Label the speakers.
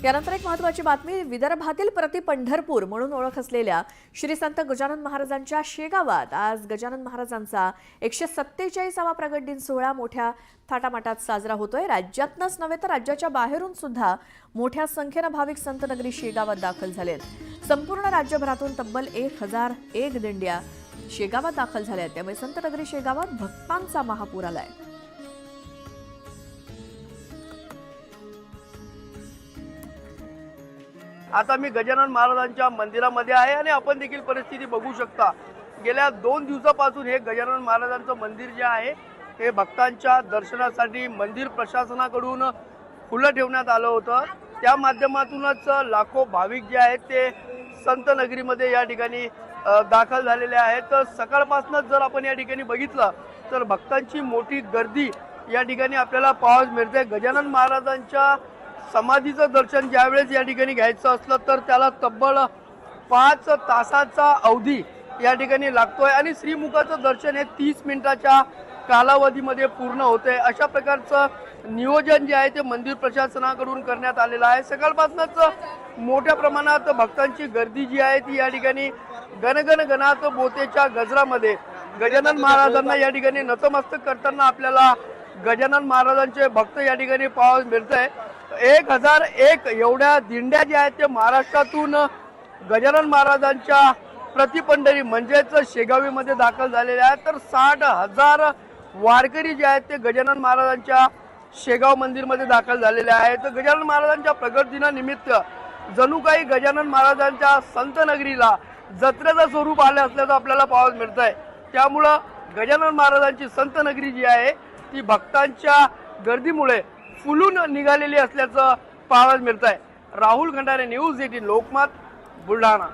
Speaker 1: यानंतर एक महत्त्वाची बातमी, विदर्भातील प्रति पंढरपूर म्हणून ओळख असलेल्या श्री संत गजानन महाराजांच्या शेगावात आज गजानन महाराजांचा 147वा प्रगट दिन सोहळा मोठ्या थाटामाटात साजरा होतोय। राज्यातच नव्हे तर राज्याच्या बाहेरून सुद्धा मोठ्या संख्येने भाविक संत नगरी शेगावात दाखल झालेत। संपूर्ण राज्यभरातून तब्बल 1001 दिंड्या शेगावात दाखल झाल्या आहेत। त्यामुळे संत नगरी शेगावात भक्तांचा महापूर आलाय।
Speaker 2: आता मी गजानन महाराजांच्या मंदिरामध्ये आहे आणि आपण देखील परिस्थिती बघू शकता। गेल्या 2 दिवसापासून हे गजानन महाराजांचं मंदिर जे आहे हे भक्तांच्या दर्शनासाठी मंदिर प्रशासनाकडून खुलं ठेवण्यात आलं होतं। त्या माध्यमातूनच लाखो भाविक जे आहेत ते संत नगरीमध्ये या ठिकाणी दाखल झालेले आहेत। तर सकाळपासूनच जर आपण या ठिकाणी बघितलं तर भक्तांची मोठी गर्दी या ठिकाणी आपल्याला पाहायला मिळते। गजानन महाराजांच्या समाधीचं दर्शन ज्यावेळेस या ठिकाणी घ्यायचं असलं तर त्याला तब्बल 5 तासाचा अवधी या ठिकाणी लागतोय आणि श्रीमुखाचं दर्शन हे 30 मिनिटाच्या कालावधीमध्ये पूर्ण होते। अशा प्रकारचं नियोजन जे आहे ते मंदिर प्रशासनाकडून करण्यात आलेलं आहे। सकाळपासूनच मोठ्या प्रमाणात भक्तांची गर्दी जी आहे ती या ठिकाणी गणगण गणात बोतेच्या गजरामध्ये गजानन महाराजांना या ठिकाणी नतमस्तक करताना आपल्याला गजानन महाराजांचे भक्त या ठिकाणी पाहायला मिळतंय। 1001 एवढ्या दिंड्या ज्या आहेत ते महाराष्ट्रातून गजानन महाराजांच्या प्रतिपंढरी म्हणजेच शेगावीमध्ये दाखल झालेल्या आहेत। तर 60,000 वारकरी जे आहेत ते गजानन महाराजांच्या शेगाव मंदिरमध्ये दाखल झालेले आहेत। गजानन महाराजांच्या प्रगट दिनानिमित्त जणू काही गजानन महाराजांच्या संत नगरीला जत्रेचं स्वरूप आले असल्याचं आपल्याला पाहायला मिळतंय। त्यामुळं गजानन महाराजांची संत नगरी जी आहे ती भक्तांच्या गर्दीमुळे फुलून निघालेली असल्याचं पाहायला मिळतंय। राहुल खंडारे, न्यूज 18 लोकमत, बुलढाणा।